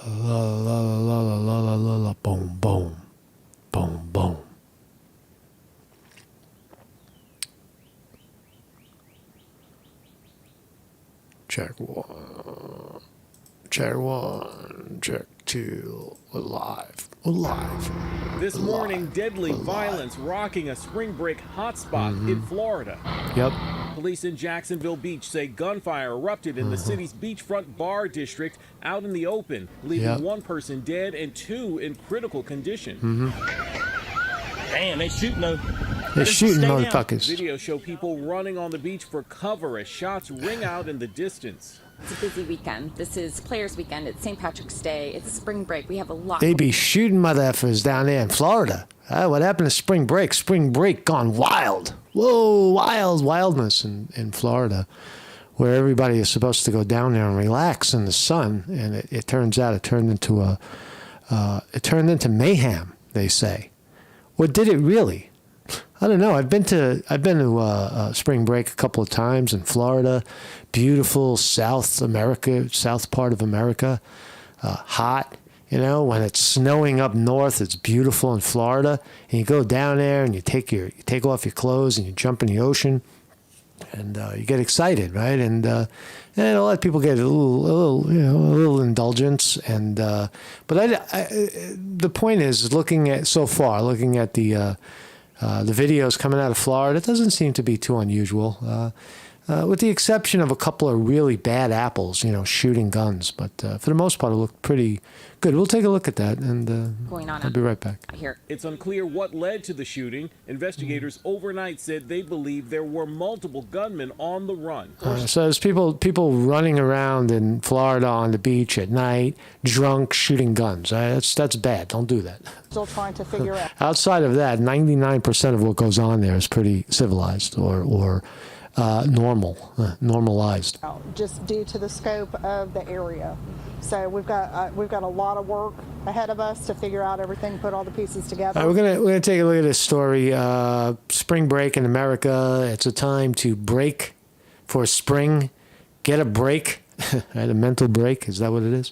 La la la la la la la la boom boom boom boom. Check one. Check one. Check two. We're live. We're live. This morning, deadly violence rocking a spring break hotspot in Florida. Yep. Police in Jacksonville Beach say gunfire erupted in the city's beachfront bar district out in the open, leaving one person dead and two in critical condition. Damn, they shooting though. They're shooting motherfuckers. Videos show people running on the beach for cover as shots ring out in the distance. It's a busy weekend. This is Players Weekend. It's St. Patrick's Day. It's spring break. We have a lot. They be shooting mother effers down there in Florida. What happened to spring break? Spring break gone wild. Whoa, wildness in Florida, where everybody is supposed to go down there and relax in the sun, and it turns out it turned into mayhem. They say, or did it really? I don't know. I've been to spring break a couple of times in Florida, beautiful South part of America, hot. You know, when it's snowing up north, it's beautiful in Florida. And you go down there and you take off your clothes and you jump in the ocean, and you get excited, right? And a lot of people get a little indulgence. And but the point is, looking at the videos coming out of Florida, it doesn't seem to be too unusual, with the exception of a couple of really bad apples, shooting guns. But for the most part, it looked pretty good. We'll take a look at that, and going on I'll be right back. Here. It's unclear what led to the shooting. Investigators overnight said they believe there were multiple gunmen on the run. So there's people running around in Florida on the beach at night, drunk, shooting guns. That's bad. Don't do that. Still trying to figure out. Outside of that, 99% of what goes on there is pretty civilized or normalized. Just due to the scope of the area. So we've got a lot of work ahead of us to figure out everything, put all the pieces together. We're gonna take a look at this story. Spring break in America. It's a time to break for spring. Get a break. Right, a mental break. Is that what it is?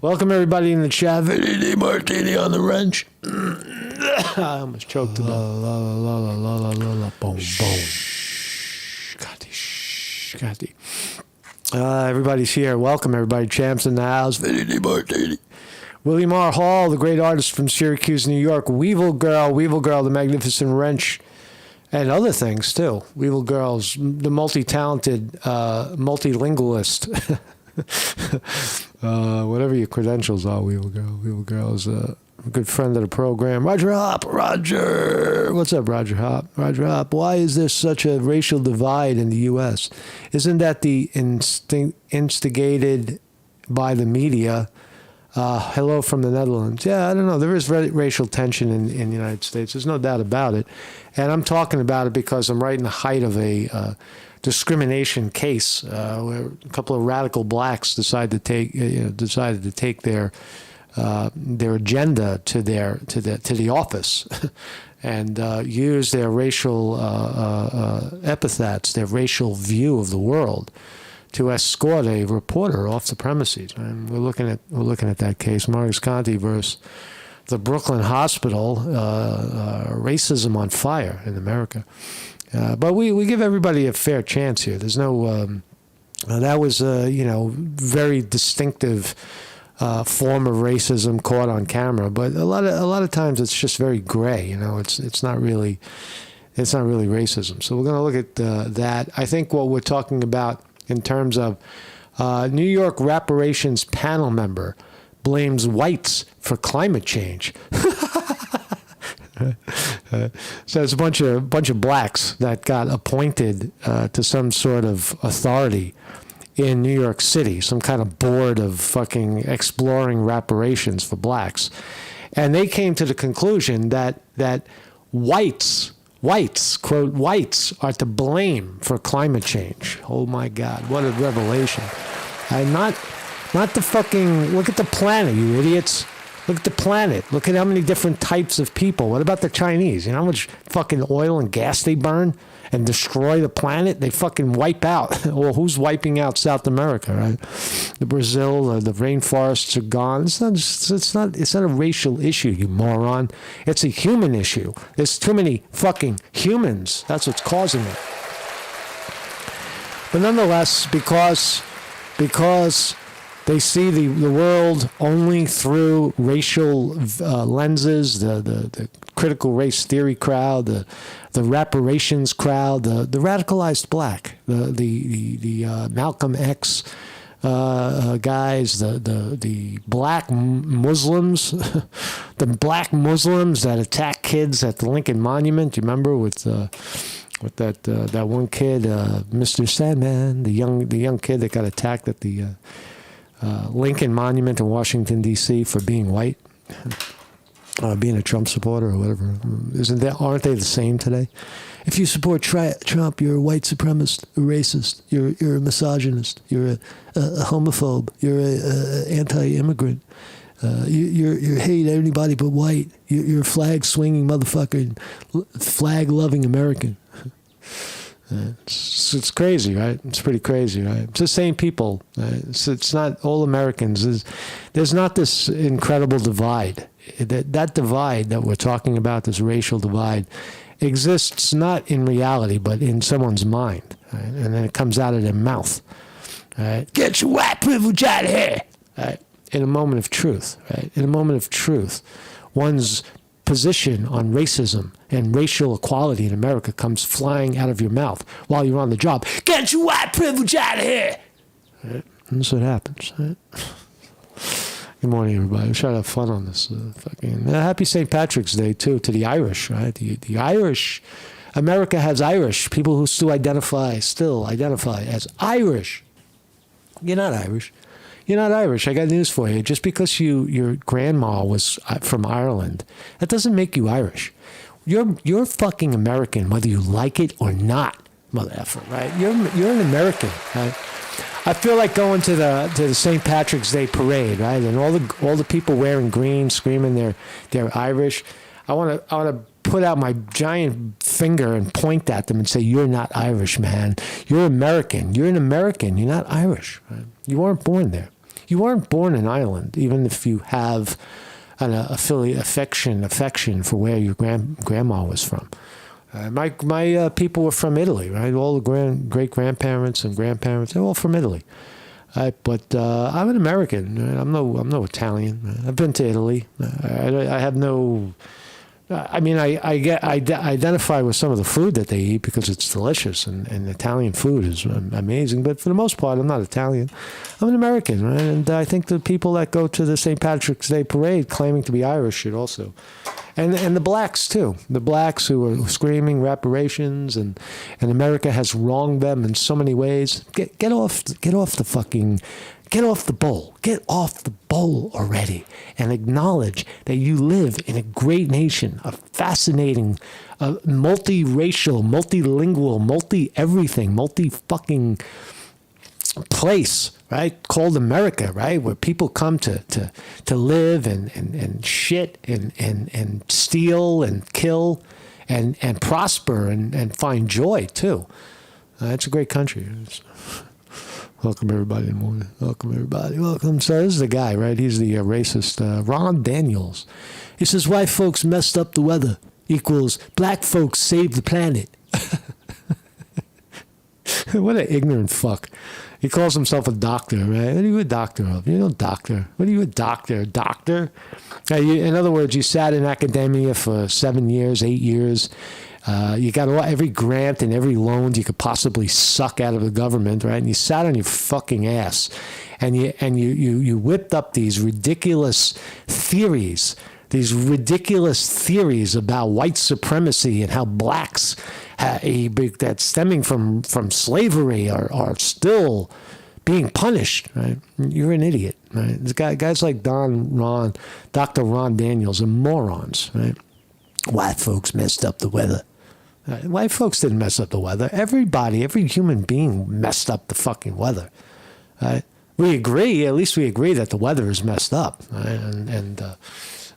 Welcome everybody in the chat. Vinny Martini on the wrench. I almost choked to death. Boom, boom. Scotty. Everybody's here. Welcome, everybody. Champs in the house. Vinny Martini. William R. Hall, the great artist from Syracuse, New York. Weevil Girl, the Magnificent Wrench, and other things, too. Weevil Girl's the multi-talented, multilingualist. Whatever your credentials are, Weevil Girl. Weevil Girl is a good friend of the program. Roger Hop. Roger. What's up, Roger Hop? Roger Hop. Why is there such a racial divide in the U.S.? Isn't that the instigated by the media? Hello from the Netherlands. Yeah, I don't know. There is racial tension in the United States. There's no doubt about it. And I'm talking about it because I'm right in the height of a discrimination case where a couple of radical blacks decided to take their agenda to the office and use their racial epithets, their racial view of the world, to escort a reporter off the premises. And we're looking at that case, Marcus Conte versus the Brooklyn Hospital, racism on fire in America. But we give everybody a fair chance here. There's no that was very distinctive form of racism caught on camera, but a lot of times it's just very gray. It's not really racism. So we're going to look at that. I think what we're talking about in terms of New York reparations panel member blames whites for climate change. So it's a bunch of blacks that got appointed to some sort of authority in New York City, some kind of board of fucking exploring reparations for blacks. And they came to the conclusion that whites, quote, whites are to blame for climate change. Oh my God, what a revelation. And not the fucking, look at the planet, you idiots. Look at the planet. Look at how many different types of people. What about the Chinese? You know how much fucking oil and gas they burn and destroy the planet? They fucking wipe out. Well, who's wiping out South America, right? The Brazil, the rainforests are gone. It's not a racial issue, you moron. It's a human issue. There's too many fucking humans. That's what's causing it. But nonetheless, because they see the world only through racial lenses, the critical race theory crowd, the reparations crowd, the radicalized black, the Malcolm X guys, the black Muslims, the black Muslims that attack kids at the Lincoln Monument. You remember with that one kid, Mr. Sandman, the young kid that got attacked at the Lincoln Monument in Washington, D.C. for being white, being a Trump supporter or whatever. Aren't they the same today? If you support Trump, you're a white supremacist, a racist, you're a misogynist, you're a homophobe, you're a anti-immigrant, you hate anybody but white, you're a flag-swinging motherfucker, flag-loving American. It's crazy, right? It's pretty crazy, right? It's the same people. It's not all Americans. There's not this incredible divide. That divide that we're talking about, this racial divide, exists not in reality, but in someone's mind. Right? And then it comes out of their mouth. Right? Get your white privilege out of here! Right? In a moment of truth, right? In a moment of truth, one's position on racism and racial equality in America comes flying out of your mouth while you're on the job. Get your white privilege out of here! Right? And that's what happens. Right? Good morning, everybody. I'm trying to have fun on this. Happy St. Patrick's Day, too, to the Irish, right? The Irish. America has Irish. People who still identify as Irish. You're not Irish. You're not Irish. I got news for you. Just because your grandma was from Ireland, that doesn't make you Irish. You're fucking American, whether you like it or not, mother effer, right? You're an American, right? I feel like going to the St. Patrick's Day parade, right? And all the people wearing green, screaming they're Irish. I want to put out my giant finger and point at them and say, "You're not Irish, man. You're American. You're an American. You're not Irish. Right? You weren't born there. You weren't born in Ireland, even if you have an affection for where your grandma was from." My people were from Italy, right? All the great-grandparents and grandparents, they're all from Italy. But I'm an American. Right? I'm no Italian. Right? I've been to Italy. I have no... I mean, I identify with some of the food that they eat because it's delicious, and Italian food is amazing. But for the most part, I'm not Italian. I'm an American, right? And I think the people that go to the St. Patrick's Day parade claiming to be Irish should also. And the blacks, too. The blacks who are screaming reparations and America has wronged them in so many ways. Get off the bowl. Get off the bowl already and acknowledge that you live in a great nation, a fascinating, multiracial, multilingual, multi-everything, multi-fucking place, right? Called America, right? Where people come to live and shit and steal and kill and prosper and find joy, too. It's a great country. Welcome, everybody, in the morning. Welcome, everybody. Welcome. So this is the guy, right? He's the racist Ron Daniels. He says, white folks messed up the weather equals black folks saved the planet. What an ignorant fuck. He calls himself a doctor, right? What are you a doctor of? You're no doctor. What are you a doctor? Doctor? In other words, you sat in academia for 7 years, 8 years. You got every grant and every loan you could possibly suck out of the government, right? And you sat on your fucking ass, and you whipped up these ridiculous theories about white supremacy and how blacks, that's stemming from slavery, are still being punished, right? You're an idiot, right? This guys like Dr. Ron Daniels are morons, right? White folks messed up the weather. White folks didn't mess up the weather. Every human being messed up the fucking weather. Right? we agree. At least we agree that the weather is messed up, right?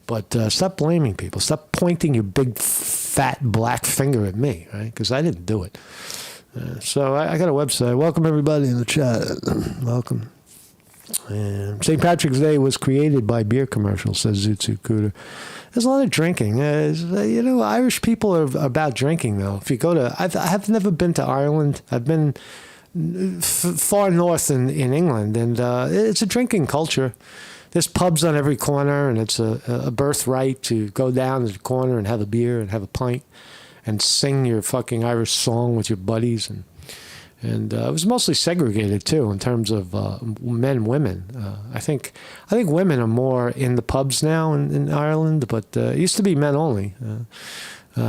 But stop blaming people. Stop pointing your big fat black finger at me, right? Because I didn't do it. So I got a website. Welcome everybody in the chat. Welcome. St. Patrick's Day was created by beer commercials, says Zutsu Cooter. There's a lot of drinking. Irish people are about drinking, though. If you go to, I've never been to Ireland. I've been far north in England, and it's a drinking culture. There's pubs on every corner, and it's a birthright to go down to the corner and have a beer and have a pint and sing your fucking Irish song with your buddies. And it was mostly segregated, too, in terms of men and women. I think women are more in the pubs now in Ireland, but it used to be men only.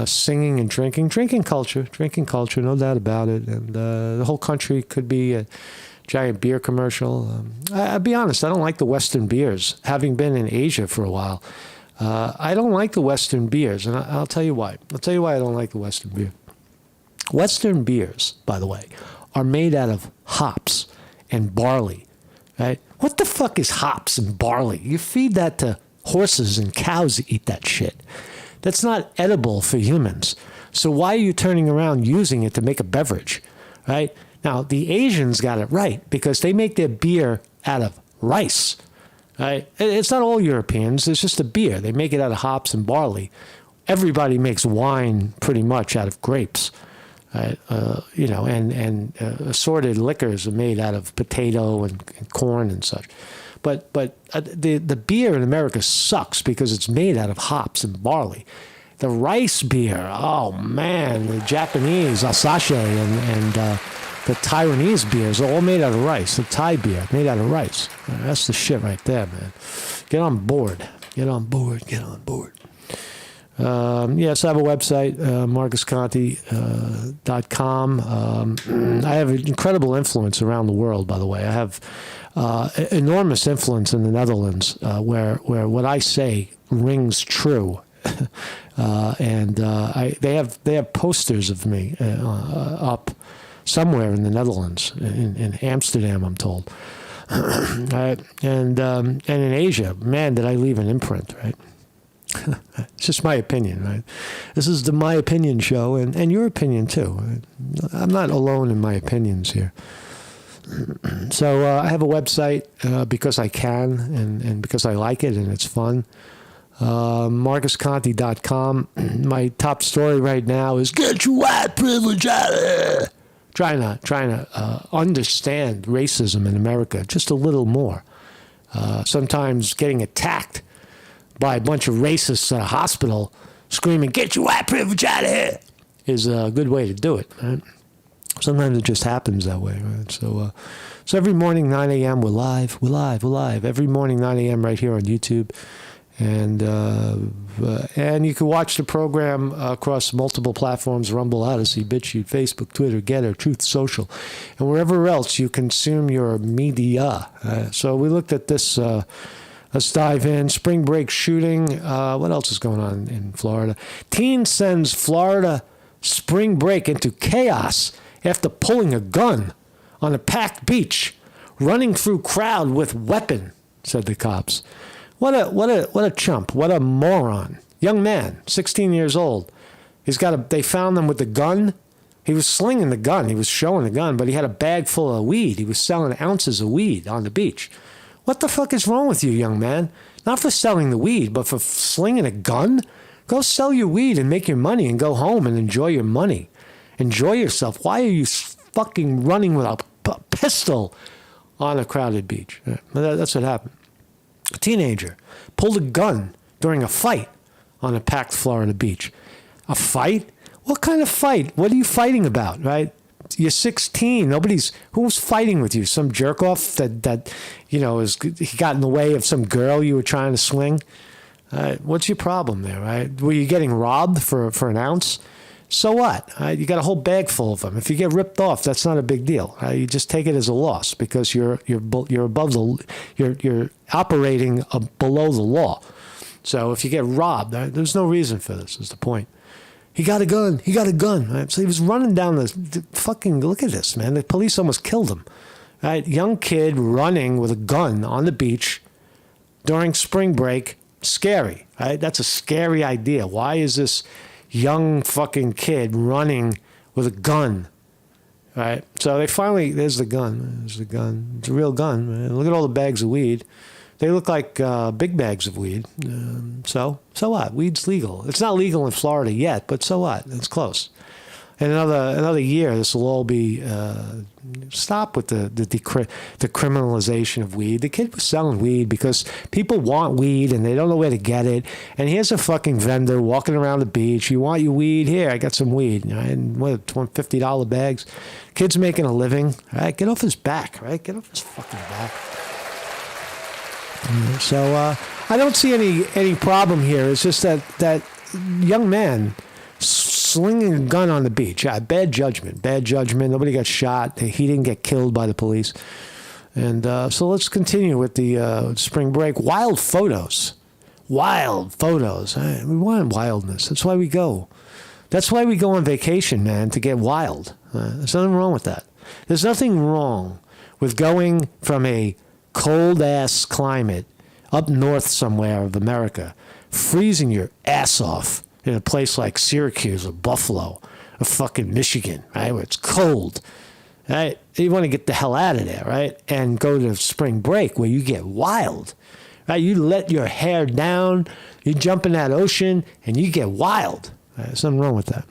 Singing and drinking culture, no doubt about it. And the whole country could be a giant beer commercial. I'll be honest, I don't like the Western beers. Having been in Asia for a while, I don't like the Western beers, and I'll tell you why. I'll tell you why I don't like the Western beer. Western beers, by the way, are made out of hops and barley, right? What the fuck is hops and barley? You feed that to horses and cows eat that shit. That's not edible for humans. So why are you turning around using it to make a beverage, right? Now, the Asians got it right because they make their beer out of rice, right? It's not all Europeans. It's just a beer. They make it out of hops and barley. Everybody makes wine pretty much out of grapes, right? And assorted liquors are made out of potato and corn and such. But the beer in America sucks because it's made out of hops and barley. The rice beer, oh man, the Japanese, Asahi, and the Taiwanese beers are all made out of rice. The Thai beer, made out of rice. That's the shit right there, man. Get on board. Get on board. Yes, I have a website, marcusconte.com. I have incredible influence around the world, by the way. I have enormous influence in the Netherlands, where what I say rings true. They have posters of me up somewhere in the Netherlands, in Amsterdam, I'm told. And in Asia, man, did I leave an imprint, right? It's just my opinion, right? This is the My Opinion show, and your opinion, too. Right? I'm not alone in my opinions here. So I have a website because I can and because I like it and it's fun. MarcusConte.com. My top story right now is get your white privilege out of here. Trying to understand racism in America just a little more. Sometimes getting attacked by a bunch of racists at a hospital screaming, get your white privilege out of here, is a good way to do it, right? Sometimes it just happens that way, right? So every morning, 9 a.m., we're live. Every morning, 9 a.m. right here on YouTube. And you can watch the program across multiple platforms, Rumble, Odyssey, BitChute, Facebook, Twitter, Getter, Truth Social, and wherever else you consume your media. So we looked at this. Let's dive in. Spring break shooting. What else is going on in Florida? Teen sends Florida spring break into chaos after pulling a gun on a packed beach, running through crowd with weapon, said the cops. What a chump. What a moron. Young man, 16 years old. They found him with a gun. He was slinging the gun. He was showing the gun, but he had a bag full of weed. He was selling ounces of weed on the beach. What the fuck is wrong with you, young man? Not for selling the weed, but for slinging a gun? Go sell your weed and make your money and go home and enjoy your money. Enjoy yourself. Why are you fucking running with a pistol on a crowded beach? That's what happened. A teenager pulled a gun during a fight on a packed Florida beach. A fight? What kind of fight? What are you fighting about, right? You're 16. Who's fighting with you? Some jerk off that he got in the way of some girl you were trying to swing? What's your problem there, right? Were you getting robbed for an ounce? So what? You got a whole bag full of them. If you get ripped off, that's not a big deal. You just take it as a loss because you're above you're operating below the law. So if you get robbed, there's no reason for this. Is the point? He got a gun. Right? So he was running down the fucking. Look at this, man. The police almost killed him. Right? Young kid running with a gun on the beach during spring break. Scary, right? That's a scary idea. Why is this young fucking kid running with a gun? Right? So they finally, there's the gun. There's the gun. It's a real gun. Man. Look at all the bags of weed. They look like big bags of weed. So what? Weed's legal. It's not legal in Florida yet, but so what? It's close. In another year, this will all be stop with the criminalization of weed. The kid was selling weed because people want weed and they don't know where to get it. And here's a fucking vendor walking around the beach. You want your weed? Here, I got some weed. And what, $50 bags? Kid's making a living. Right? Get off his back. Right? Get off his fucking back. So I don't see any problem here. It's just that young man slinging a gun on the beach. Yeah, bad judgment. Nobody got shot. He didn't get killed by the police. And so let's continue with the spring break. Wild photos. We want wildness. That's why we go. That's why we go on vacation, man, to get wild. There's nothing wrong with that. There's nothing wrong with going from a cold-ass climate up north somewhere of America, freezing your ass off, in a place like Syracuse or Buffalo or fucking Michigan, right, where it's cold, right? You want to get the hell out of there, right? And go to spring break where you get wild, right? You let your hair down, you jump in that ocean, and you get wild. Right? There's nothing wrong with that.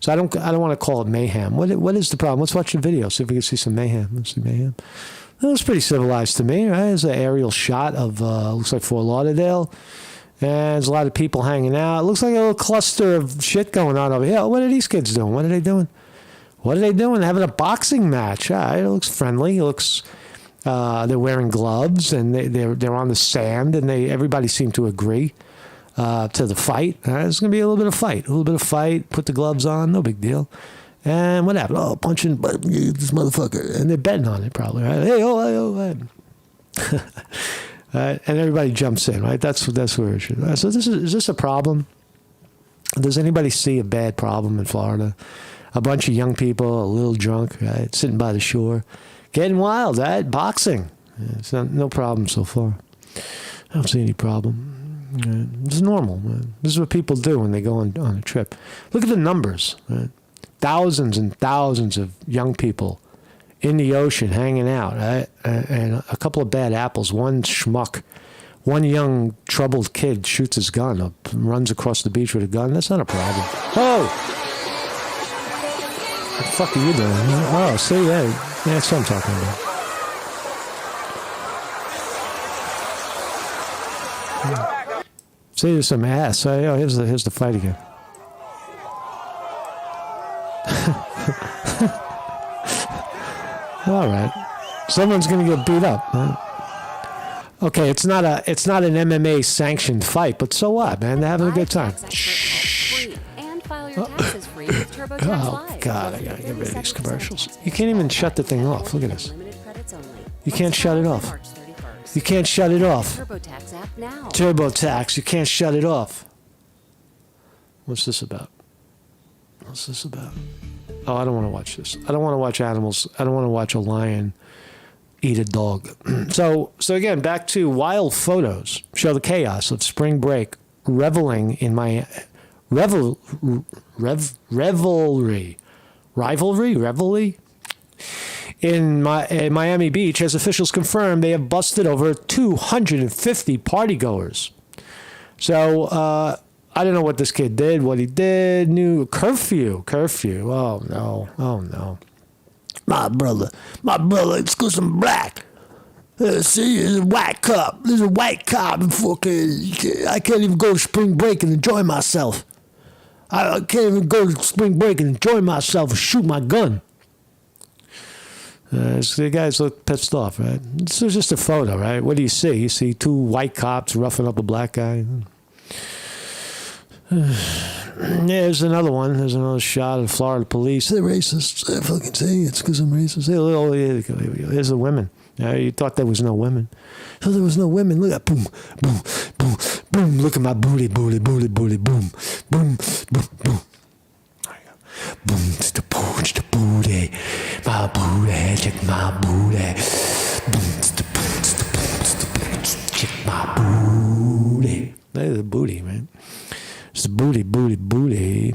So I don't want to call it mayhem. What is the problem? Let's watch the video, see if we can see some mayhem. Let's see mayhem. It was pretty civilized to me, right? There's an aerial shot of, looks like Fort Lauderdale. And there's a lot of people hanging out. It looks like a little cluster of shit going on over here. What are these kids doing? What are they doing? They're having a boxing match. It looks friendly. It looks, they're wearing gloves and they're on the sand and everybody seemed to agree to the fight. There's going to be a little bit of fight. Put the gloves on. No big deal. And what happened? Oh, punching this motherfucker. And they're betting on it probably, right? Hey. And everybody jumps in, right? That's where it should. So is this a problem? Does anybody see a bad problem in Florida? A bunch of young people, a little drunk, right? Sitting by the shore, getting wild, right? Boxing. It's no problem so far. I don't see any problem. It's normal, man. This is what people do when they go on a trip. Look at the numbers, right? Thousands and thousands of young people in the ocean hanging out, right? And a couple of bad apples. One schmuck, one young troubled kid shoots his gun, runs across the beach with a gun. That's not a problem. Oh! What the fuck are you doing? Oh, see, that's what I'm talking about. See, there's some ass. Oh, here's the fight again. All right, someone's gonna get beat up. Right? Okay, it's not an MMA sanctioned fight, but so what, man? They're having a good time. Shh. Oh God, I gotta get rid of these commercials. You can't even shut the thing off. Look at this. You can't shut it off. You can't shut it off. TurboTax. You can't shut it off. What's this about? Oh, I don't want to watch this. I don't want to watch animals. I don't want to watch a lion eat a dog. So again, back to wild photos show the chaos of spring break, reveling in my rivalry in Miami Beach, as officials confirmed they have busted over 250 partygoers. So I don't know what this kid did, what he did. New curfew. Oh no. My brother, it's because I'm black. See, there's a white cop. Fucking, I can't even go to spring break and enjoy myself. I can't even go to spring break and enjoy myself and shoot my gun. So the guys look pissed off, right? This is just a photo, right? What do you see? You see two white cops roughing up a black guy. There's another one. There's another shot of Florida police. They're racist. I fucking say it's because I'm racist. Here's the women. You thought there was no women. So there was no women. Look at boom, boom, boom, boom. Look at my booty, boom, boom, boom, boom. Boom, the booty, my booty, check my booty. Check my booty. There's the booty, man. It's the booty,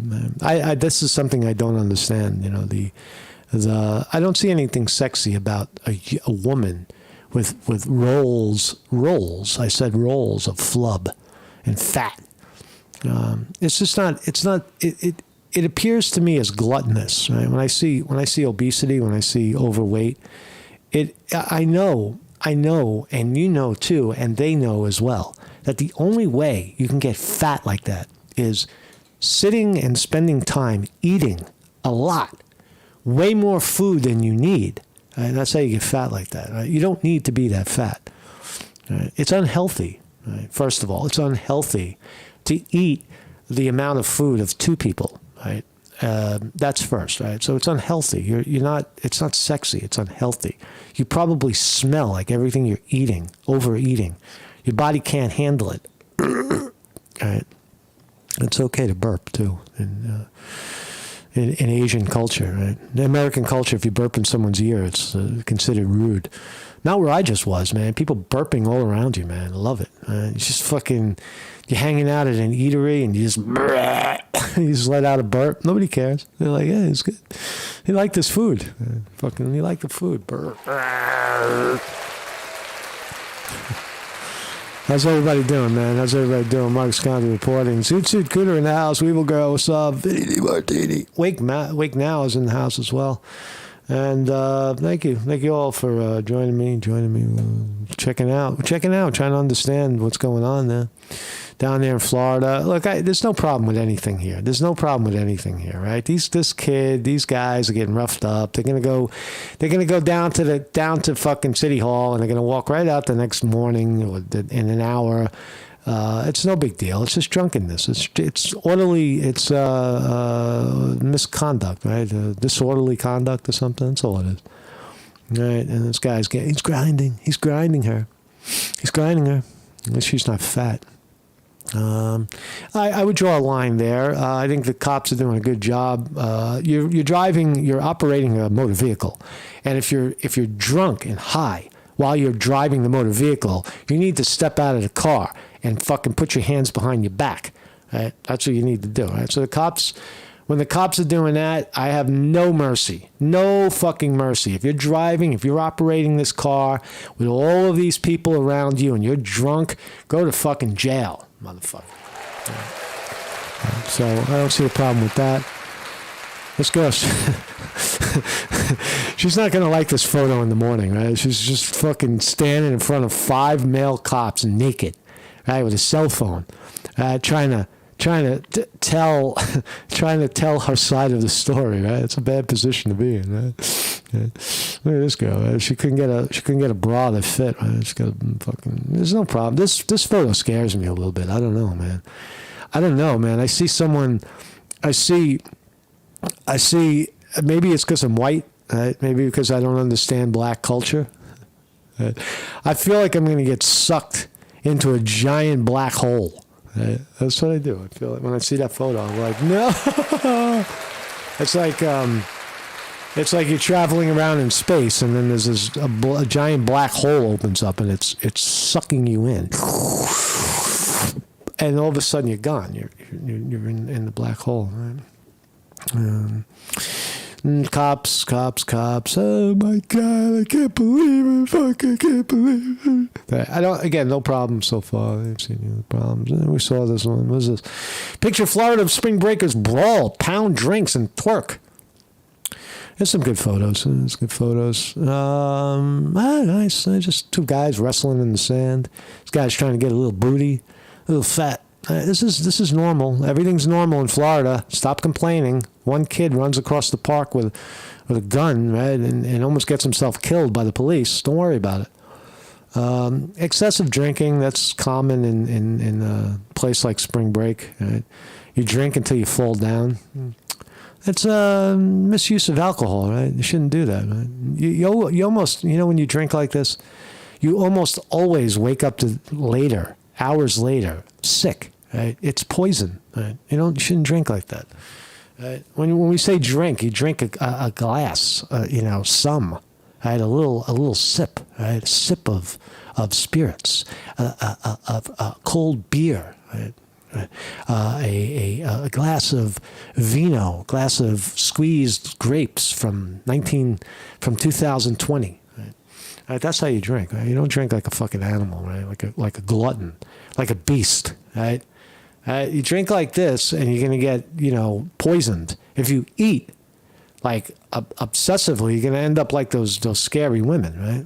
man. This is something I don't understand. You know, I don't see anything sexy about a woman with rolls. I said rolls of flub and fat. It's just not. It's not. It appears to me as gluttonous. Right? When I see obesity, when I see overweight, I know, and you know too, and they know as well, that the only way you can get fat like that is sitting and spending time eating a lot, way more food than you need. Right? That's how you get fat like that. Right? You don't need to be that fat. Right? It's unhealthy. Right? First of all, it's unhealthy to eat the amount of food of two people. Right? That's first, right? So it's unhealthy. You're not. It's not sexy. It's unhealthy. You probably smell like everything you're eating, overeating. Your body can't handle it. Right? It's okay to burp too in Asian culture, right? In American culture, if you burp in someone's ear, it's considered rude. Not where I just was, man. People burping all around you, man. I love it. It's just fucking. You're hanging out at an eatery and you just let out a burp. Nobody cares. They're like, yeah, it's good. He liked this food. Fucking, he liked the food. Burp. How's everybody doing, man? How's everybody doing? Marcus Conte reporting. Suit Cooter in the house. Weevil Girl, what's up? Vinny Martini. Wake Now is in the house as well. And thank you all for joining me, checking out, trying to understand what's going on there, down there in Florida. Look, there's no problem with anything here. Right? These guys are getting roughed up. They're gonna go down to fucking City Hall, and they're gonna walk right out the next morning or in an hour. It's no big deal. It's just drunkenness. It's orderly. It's misconduct, right? Disorderly conduct or something. That's all it is. Right? And this guy's he's grinding. He's grinding her. At least she's not fat. I would draw a line there. I think the cops are doing a good job. You're operating a motor vehicle, and if you're drunk and high while you're driving the motor vehicle, you need to step out of the car and fucking put your hands behind your back. Right? That's what you need to do. Right? So when the cops are doing that, I have no mercy. No fucking mercy. If you're operating this car with all of these people around you and you're drunk, go to fucking jail, motherfucker. Right? So I don't see a problem with that. Let's go. She's not going to like this photo in the morning, right? She's just fucking standing in front of 5 male cops naked, right, with a cell phone, trying to tell her side of the story, right? It's a bad position to be in, right? Yeah. Look at this girl, right? She couldn't get a bra that fit, right? She's got a fucking. There's no problem. This photo scares me a little bit. I don't know, man. I see someone. I see. Maybe it's because I'm white. Right? Maybe because I don't understand black culture. Right? I feel like I'm going to get sucked into a giant black hole. Right? That's what I do. I feel like when I see that photo, I'm like, no. It's like you're traveling around in space, and then there's a giant black hole opens up, and it's sucking you in. And all of a sudden, you're gone. You're in the black hole. Right? Cops. Oh my God, I can't believe it. Fuck, I can't believe it. Again, no problem so far. I haven't seen any problems. We saw this one. What is this? Picture Florida spring breakers brawl, pound drinks, and twerk. There's some good photos. Nice. Just 2 guys wrestling in the sand. This guy's trying to get a little booty, a little fat. This is normal. Everything's normal in Florida. Stop complaining. One kid runs across the park with a gun, right, and almost gets himself killed by the police. Don't worry about it. Excessive drinking, that's common in a place like spring break. Right? You drink until you fall down. It's misuse of alcohol, right? You shouldn't do that, right? You almost, when you drink like this, you almost always wake up hours later, sick, right? It's poison, right? You shouldn't drink like that. Right? When we say drink, you drink a glass, some, right? A little sip, right? A sip of spirits, a cold beer, right? A glass of vino, glass of squeezed grapes from 2020. Right, that's how you drink. Right? You don't drink like a fucking animal, right? Like a glutton, like a beast, right? You drink like this, and you're gonna get poisoned. If you eat like obsessively, you're gonna end up like those scary women, right?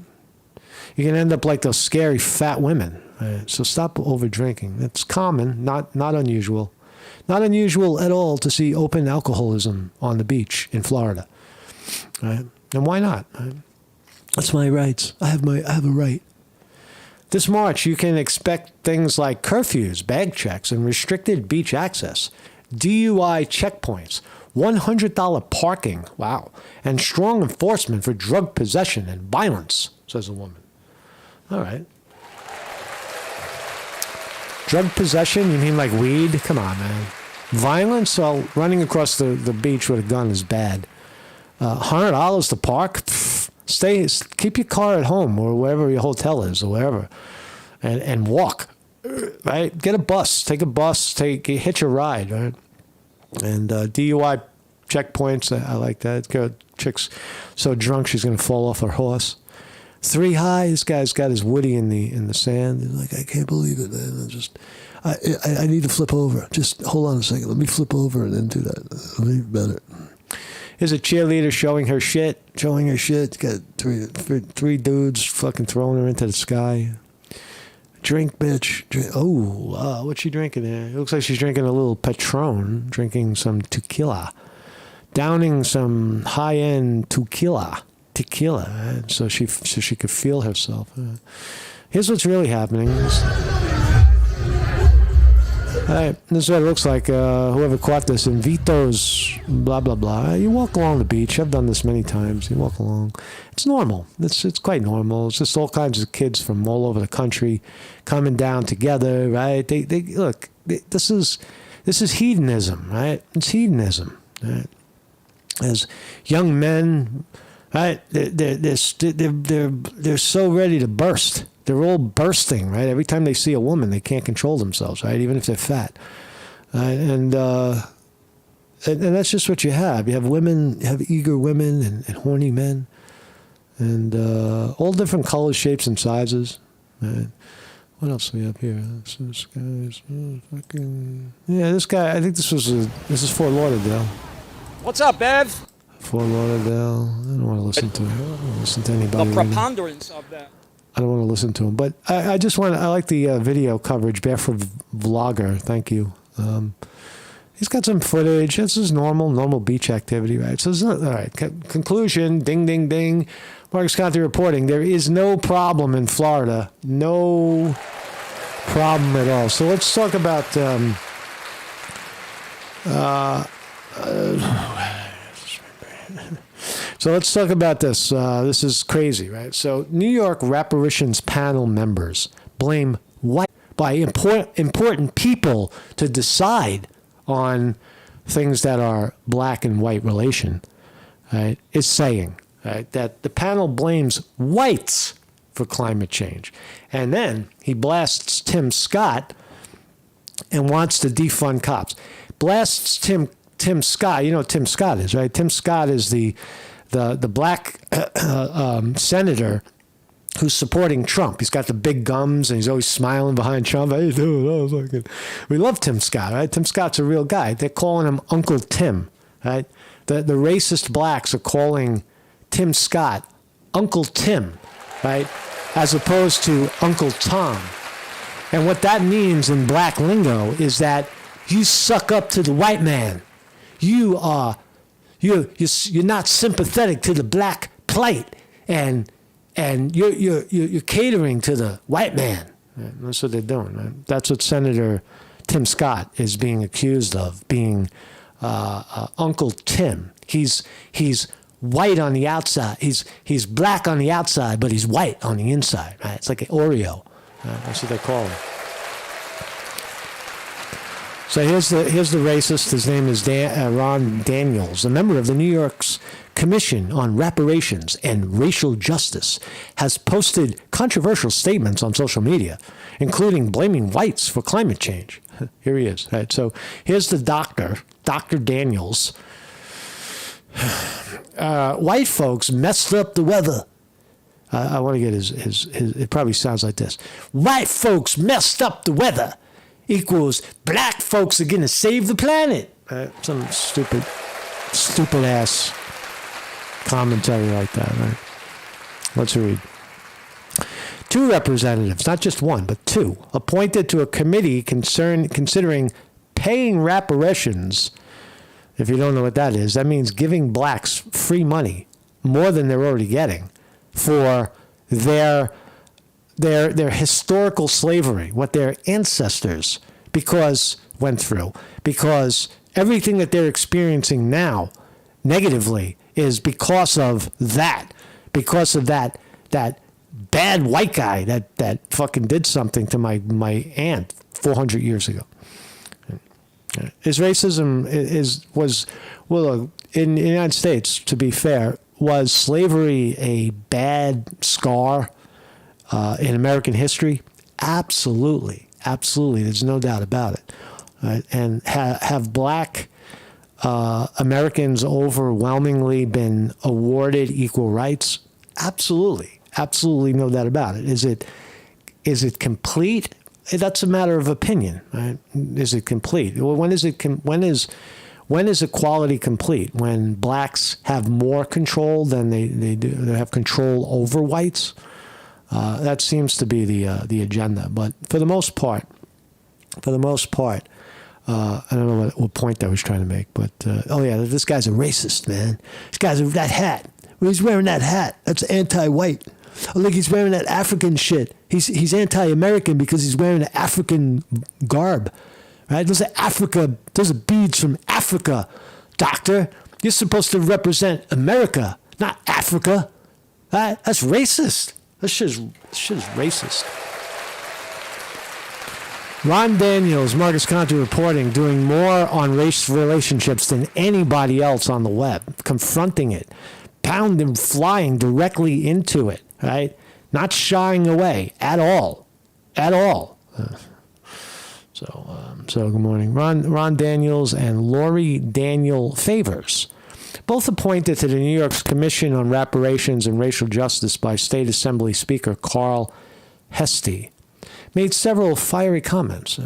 You're gonna end up like those scary fat women. Right? So stop over drinking. It's common, not unusual, not unusual at all to see open alcoholism on the beach in Florida. Right? And why not? Right? That's my rights. I have a right. This March, you can expect things like curfews, bag checks, and restricted beach access, DUI checkpoints, $100 parking, wow, and strong enforcement for drug possession and violence, says a woman. All right. Drug possession, you mean like weed? Come on, man. Violence? Well, running across the beach with a gun is bad. $100 to park? Pfft. Keep your car at home or wherever your hotel is or wherever, and walk, right? Get a bus, take a bus, hitch a ride, right? And DUI checkpoints, I like that. Girl, chick's so drunk she's gonna fall off her horse. 3 high. This guy's got his woody in the sand. He's like, I can't believe it, man. I need to flip over. Just hold on a second. Let me flip over and then do that. It'll be better. Here's a cheerleader showing her shit. Got three dudes fucking throwing her into the sky. Drink, bitch. Drink. Oh, what's she drinking there? It looks like she's drinking a little Patron, drinking some tequila. Downing some high-end tequila, right? So she could feel herself. Here's what's really happening. All right, this is what it looks like. Whoever caught this in Vito's blah, blah, blah. You walk along the beach. I've done this many times. You walk along. It's normal. It's quite normal. It's just all kinds of kids from all over the country coming down together, right? This is hedonism, right? It's hedonism, right? As young men, right? They're so ready to burst. They're all bursting, right? Every time they see a woman, they can't control themselves, right? Even if they're fat. And that's just what you have. You have women, you have eager women and horny men. And all different colors, shapes, and sizes. Right? What else do we have here? This guy's fucking... Yeah, this guy, I think this is Fort Lauderdale. What's up, Bev? Fort Lauderdale. I don't want to listen to him. I don't want to listen to anybody. The preponderance of that. I don't want to listen to him, but I like the video coverage. Barefoot Vlogger, thank you. He's got some footage. This is normal beach activity, right? So, all right, conclusion, ding, ding, ding. Marcus Conte reporting, there is no problem in Florida. No problem at all. So let's talk about... So let's talk about this. This is crazy, right? So New York reparations panel members blame white by important people to decide on things that are black and white relation, right? Is saying, right, that the panel blames whites for climate change. And then he blasts Tim Scott and wants to defund cops. Blasts Tim Scott. You know what Tim Scott is, right? Tim Scott is the black senator who's supporting Trump. He's got the big gums and he's always smiling behind Trump. How you doing? We love Tim Scott, right? Tim Scott's a real guy. They're calling him Uncle Tim, right? The racist blacks are calling Tim Scott Uncle Tim, right? As opposed to Uncle Tom. And what that means in black lingo is that you suck up to the white man. You're not sympathetic to the black plight, and you're catering to the white man. That's what they're doing. Right? That's what Senator Tim Scott is being accused of, being Uncle Tim. He's white on the outside. He's black on the outside, but he's white on the inside. Right? It's like an Oreo. Right? That's what they call him. So here's the racist. His name is Ron Daniels, a member of the New York's Commission on Reparations and Racial Justice, has posted controversial statements on social media, including blaming whites for climate change. Here he is. Right. So here's the doctor, Dr. Daniels. White folks messed up the weather. I want to get his. It probably sounds like this. White folks messed up the weather equals black folks are going to save the planet. Some stupid ass commentary like that. Right? Let's read. 2 representatives, not just one, but 2, appointed to a committee considering paying reparations. If you don't know what that is, that means giving blacks free money, more than they're already getting, for their historical slavery, what their ancestors went through, because everything that they're experiencing now negatively is because of that bad white guy that fucking did something to my aunt 400 years ago. Is racism in the United States, to be fair, was slavery a bad scar in American history? Absolutely. There's no doubt about it. And have black Americans overwhelmingly been awarded equal rights? Absolutely, no doubt about it. Is it complete? That's a matter of opinion. Right? Is it complete? Well, when is equality complete? When blacks have more control than they do, they have control over whites. That seems to be the agenda. But for the most part, I don't know what point I was trying to make. But this guy's a racist, man. This guy's that hat. When he's wearing that hat, that's anti-white. Oh, look, he's wearing that African shit. He's anti-American because he's wearing an African garb, right? Those are beads from Africa, doctor. You're supposed to represent America, not Africa. Right? That's racist. This shit is racist. Ron Daniels, Marcus Conte reporting, doing more on race relationships than anybody else on the web, confronting it, pounding, flying directly into it, right? Not shying away at all. So good morning. Ron Daniels and Lori Daniel Favors, both appointed to the New York's Commission on Reparations and Racial Justice by State Assembly Speaker Carl Heastie, made several fiery comments.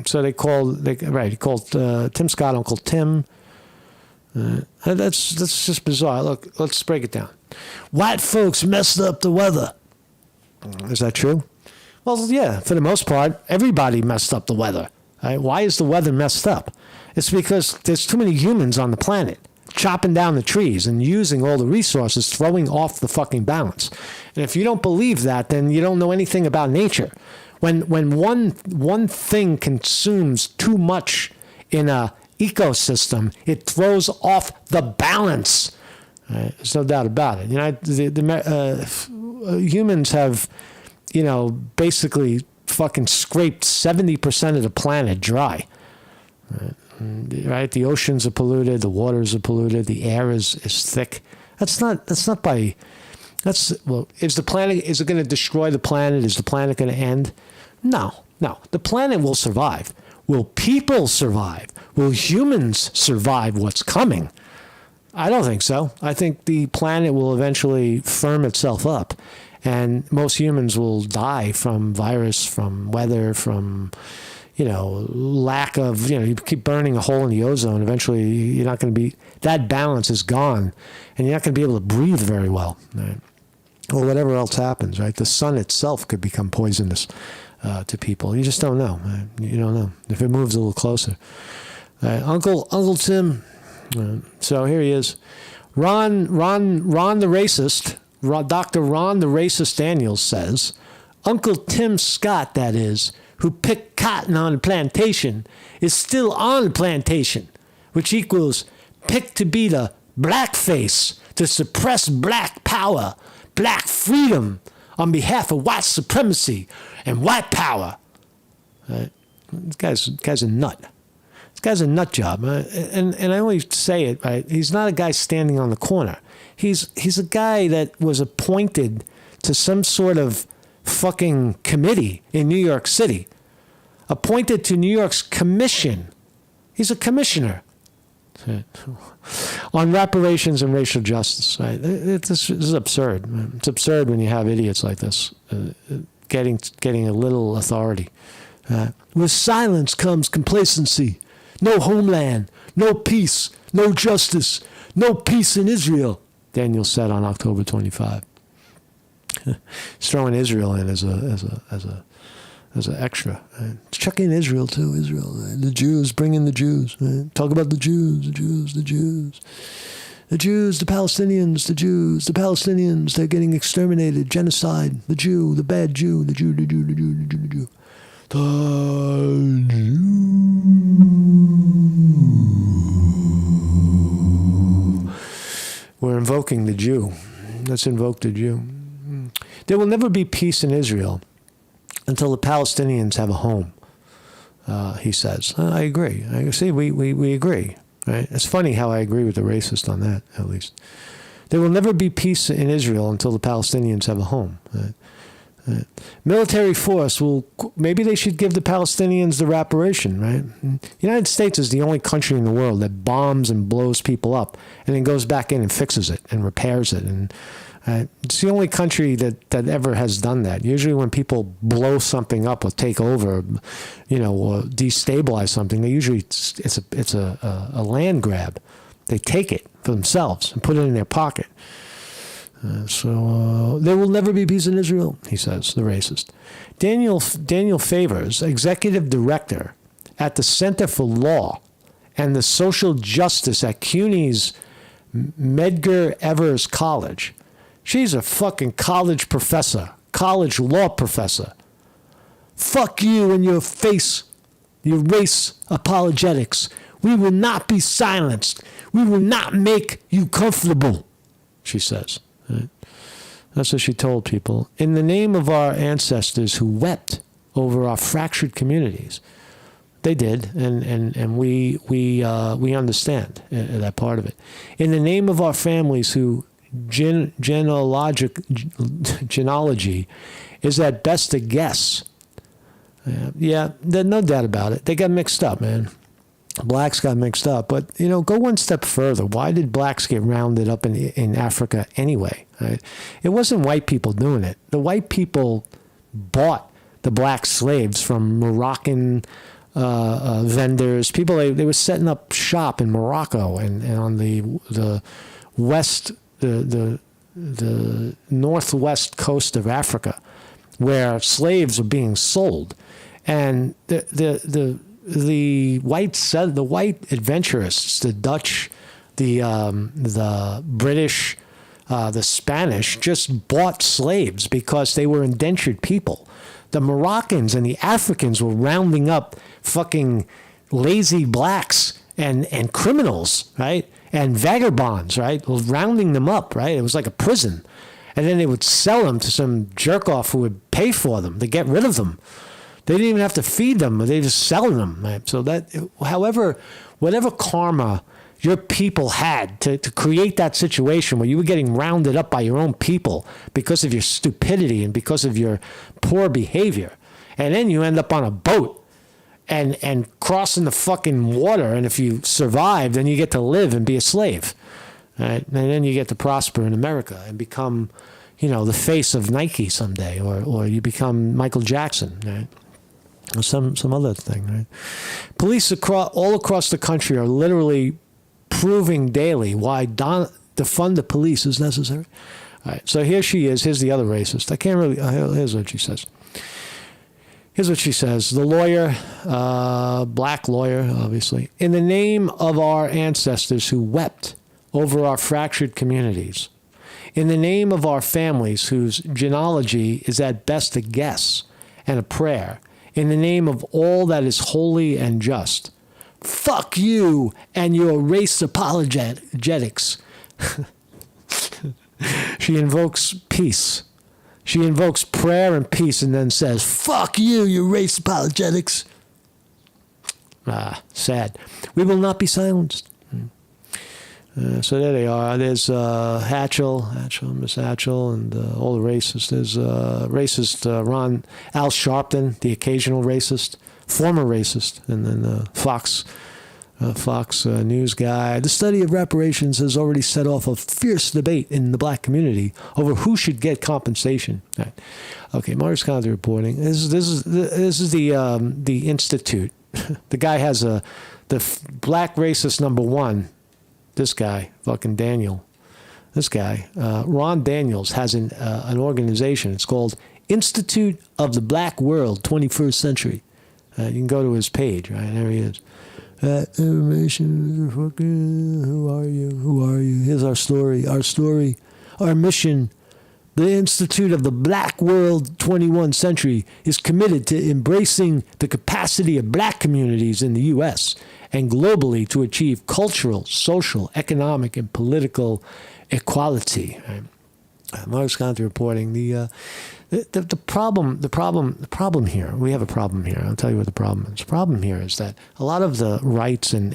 So he called Tim Scott Uncle Tim. That's just bizarre. Look, let's break it down. White folks messed up the weather. Is that true? Well, yeah, for the most part, everybody messed up the weather. Right? Why is the weather messed up? It's because there's too many humans on the planet chopping down the trees and using all the resources, throwing off the fucking balance. And if you don't believe that, then you don't know anything about nature. When one thing consumes too much in a ecosystem, it throws off the balance. Right? There's no doubt about it. Humans have, basically fucking scraped 70% of the planet dry. Right? The oceans are polluted, the waters are polluted, the air is thick. Is it going to destroy the planet? Is the planet going to end? No. The planet will survive. Will people survive? Will humans survive what's coming? I don't think so. I think the planet will eventually firm itself up, and most humans will die from virus, from weather, from lack of, you keep burning a hole in the ozone. Eventually, you're not going to be, that balance is gone, and you're not going to be able to breathe very well. Right? Or whatever else happens, right? The sun itself could become poisonous to people. You just don't know. Right? You don't know if it moves a little closer. Uncle Tim. So here he is, Ron the racist. Dr. Ron the racist Daniels says, Uncle Tim Scott, that is, who picked cotton on the plantation, is still on the plantation, which equals picked to be the blackface, to suppress black power, black freedom on behalf of white supremacy and white power. This guy's a nut. This guy's a nut job. And I only say it, right? He's not a guy standing on the corner. He's a guy that was appointed to some sort of fucking committee in New York City. Appointed to New York's commission. He's a commissioner on reparations and racial justice. Right? This is absurd. It's absurd when you have idiots like this getting a little authority. With silence comes complacency. No homeland, no peace, no justice, no peace in Israel, Daniel said on October 25. He's throwing Israel in as an extra. Right? Chuck in Israel too. Israel, right? The Jews, bring in the Jews. Right? Talk about the Jews, the Jews, the Jews. The Jews, the Palestinians, the Jews, the Palestinians, they're getting exterminated, genocide, the Jew, the bad Jew, the Jew, the Jew, the Jew, the Jew, the Jew. The Jew. We're invoking the Jew. Let's invoke the Jew. There will never be peace in Israel until the Palestinians have a home, he says. I agree. I see, we agree. Right? It's funny how I agree with the racist on that, at least. There will never be peace in Israel until the Palestinians have a home. Right? Right. Military force maybe they should give the Palestinians the reparation, right? The United States is the only country in the world that bombs and blows people up and then goes back in and fixes it and repairs it. And it's the only country that ever has done that. Usually when people blow something up or take over, or destabilize something, it's a land grab. They take it for themselves and put it in their pocket. So there will never be peace in Israel, he says, the racist. Daniel Favors, executive director at the Center for Law and the Social Justice at CUNY's Medgar Evers College. She's a fucking college professor, college law professor. Fuck you and your race apologetics. We will not be silenced. We will not make you comfortable, she says. Right? That's what she told people. In the name of our ancestors who wept over our fractured communities, they did, and we understand that part of it. In the name of our families who genealogy is at best a guess. Yeah, there's no doubt about it. They got mixed up, man. Blacks got mixed up, but go one step further. Why did blacks get rounded up in Africa anyway? Right? It wasn't white people doing it. The white people bought the black slaves from Moroccan vendors. People they were setting up shop in Morocco and on the west, the northwest coast of Africa, where slaves were being sold, and the white adventurists, the Dutch, the British, the Spanish, just bought slaves because they were indentured people. The Moroccans and the Africans were rounding up fucking lazy blacks and criminals, right? And vagabonds, right? Rounding them up, right? It was like a prison. And then they would sell them to some jerk-off who would pay for them to get rid of them. They didn't even have to feed them. They just sell them. Right? So that, whatever karma your people had to create that situation where you were getting rounded up by your own people because of your stupidity and because of your poor behavior. And then you end up on a boat and crossing the fucking water. And if you survive, then you get to live and be a slave. Right? And then you get to prosper in America and become, the face of Nike someday, or you become Michael Jackson, right? Or some other thing, right? Police all across the country are literally proving daily why defund the police is necessary. All right, so here she is. Here's the other racist. I can't really. Here's what she says. Here's what she says. The lawyer, black lawyer, obviously. In the name of our ancestors who wept over our fractured communities, in the name of our families whose genealogy is at best a guess and a prayer, in the name of all that is holy and just, fuck you and your race apologetics. She invokes peace. She invokes prayer and peace and then says, fuck you, your race apologetics. Sad. We will not be silenced. So there they are. There's Hatchell, Miss Hatchell, and all the racists. There's racist Al Sharpton, the occasional racist, former racist, and then Fox News guy. The study of reparations has already set off a fierce debate in the black community over who should get compensation. Right. Okay, Morris Conte reporting. This is the Institute. The guy has the black racist number one. This guy, fucking Daniel. This guy, Ron Daniels, has an organization. It's called Institute of the Black World, 21st Century. You can go to his page, right? There he is. Information, who are you? Who are you? Here's our story, our mission. The Institute of the Black World 21st Century is committed to embracing the capacity of black communities in the U.S. and globally to achieve cultural, social, economic, and political equality. Mark's Conte reporting the problem here. We have a problem here. I'll tell you what the problem is. The problem here is that a lot of the rights and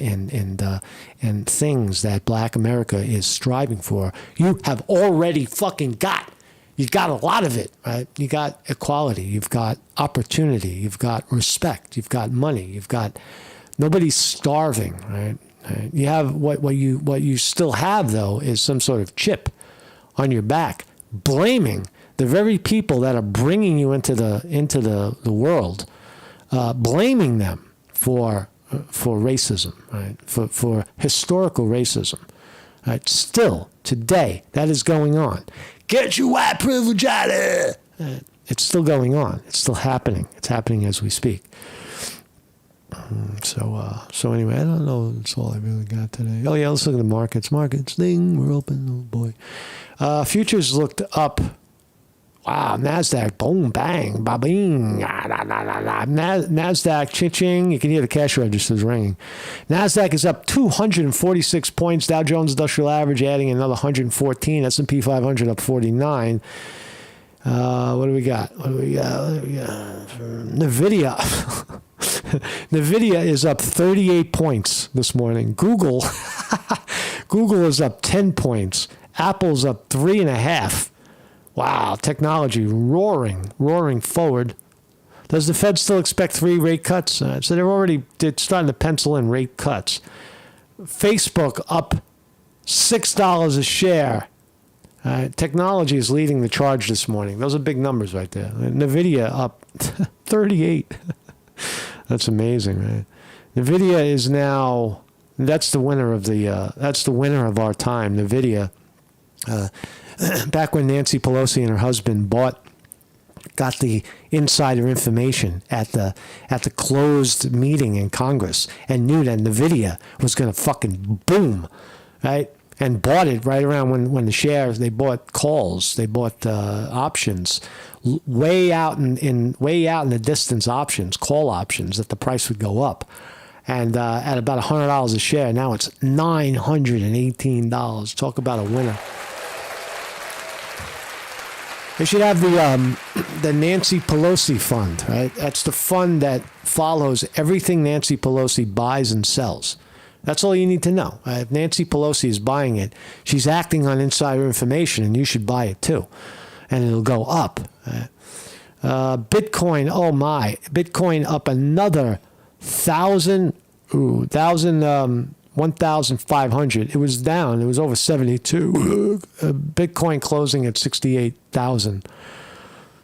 things that Black America is striving for, you have already fucking got. You got a lot of it, right? You got equality. You've got opportunity. You've got respect. You've got money. You've got nobody's starving, right? You have what you still have though is some sort of chip on your back, blaming the very people that are bringing you into the world, blaming them for racism, right? For historical racism, right? Still today that is going on. Get your white privilege out of here. It's still going on. It's still happening. It's happening as we speak. So anyway, I don't know. That's all I really got today. Oh yeah, let's look at the markets. Markets, ding, we're open. Oh boy. Futures looked up. Wow, NASDAQ, boom, bang, ba-bing, NASDAQ, ching-ching. You can hear the cash registers ringing. NASDAQ is up 246 points. Dow Jones Industrial Average adding another 114. S&P 500 up 49. What do we got? NVIDIA. NVIDIA is up 38 points this morning. Google is up 10 points. Apple's up 3.5. Wow, technology roaring forward. Does the Fed still expect 3 rate cuts? So they're starting to pencil in rate cuts. Facebook up $6 a share. Technology is leading the charge this morning. Those are big numbers right there. NVIDIA up 38. That's amazing, right? NVIDIA is now. That's the winner of our time. NVIDIA. Back when Nancy Pelosi and her husband got the insider information at the closed meeting in Congress and knew that NVIDIA was going to fucking boom, right? And bought it right around when the shares, they bought calls, they bought options, way out in the distance options, call options, that the price would go up. And at about $100 a share, now it's $918. Talk about a winner. They should have the Nancy Pelosi fund, right? That's the fund that follows everything Nancy Pelosi buys and sells. That's all you need to know. If Nancy Pelosi is buying it, she's acting on insider information, and you should buy it too. And it'll go up. Bitcoin, oh my. Bitcoin up another 1,500. It was down. It was over 72. Bitcoin closing at 68,000.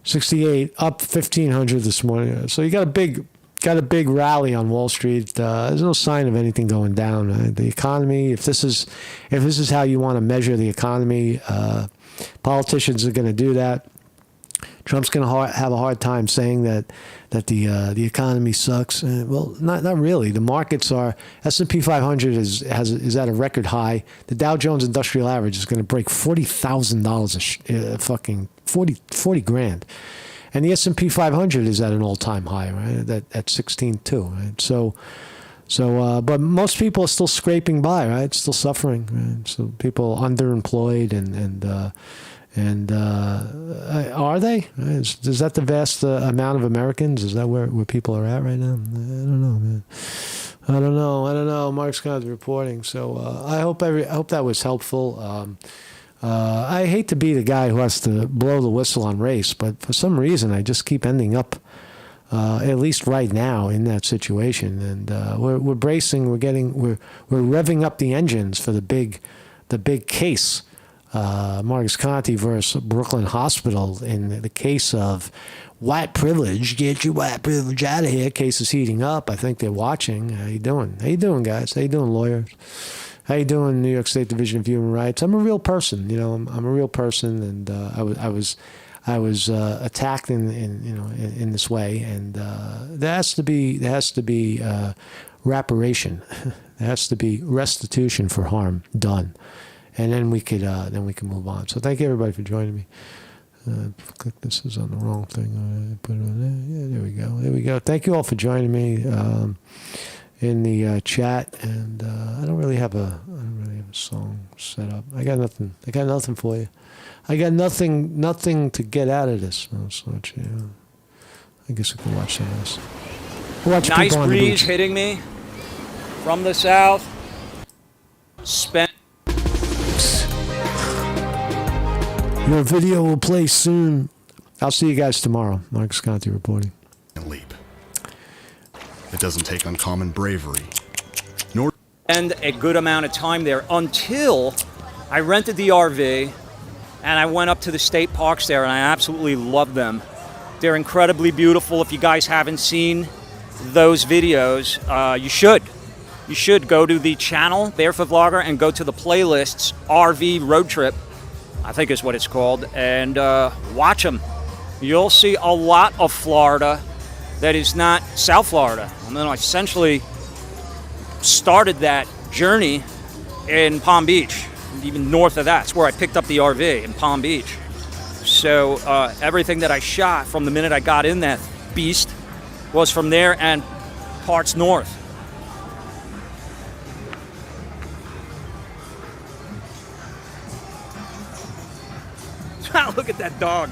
68, up 1,500 this morning. So you got a big rally on Wall Street. There's no sign of anything going down. The economy, if this is how you want to measure the economy, politicians are going to do that. Trump's going to have a hard time saying that the economy sucks. Well, not really. The markets are. S&P 500 is at a record high. The Dow Jones Industrial Average is going to break $40,000 fucking 40 grand. And the S&P 500 is at an all-time high, right? At 16.2, right? So, but most people are still scraping by, right? Still suffering, right? So people underemployed and are they? Is that the vast amount of Americans? Is that where people are at right now? I don't know, man. I don't know. Mark's kind of reporting, so I hope that was helpful. I hate to be the guy who has to blow the whistle on race, but for some reason I just keep ending up, at least right now, in that situation. And we're bracing. We're revving up the engines for the big case. Marcus Conte versus Brooklyn Hospital in the case of white privilege. Get your white privilege out of here. Case is heating up. I think they're watching. How you doing? How you doing, guys? How you doing, lawyers? How you doing, New York State Division of Human Rights? I'm a real person. I'm a real person, and I was attacked in this way, and there has to be reparation. There has to be restitution for harm done. And then we could move on. So thank you everybody for joining me. Click this is on the wrong thing. Put it on there. Yeah, there we go. Thank you all for joining me in the chat. And I don't really have a song set up. I got nothing for you. I got nothing to get out of this. So I guess we can watch some of this. Watch nice people on the breeze beach. hitting me from the south. Spent. Your video will play soon. I'll see you guys tomorrow. Marcus Conte reporting. Leap. It doesn't take uncommon bravery, nor Spend a good amount of time there until I rented the RV and I went up to the state parks there, and I absolutely love them. They're incredibly beautiful. If you guys haven't seen those videos, you should. You should go to the channel, Barefoot Vlogger, and go to the playlists, RV Road Trip, I think is what it's called, and watch them. You'll see a lot of Florida that is not South Florida. And then I essentially started that journey in Palm Beach, even north of that. It's where I picked up the RV, in Palm Beach. So everything that I shot from the minute I got in that beast was from there and parts north. Look at that dog.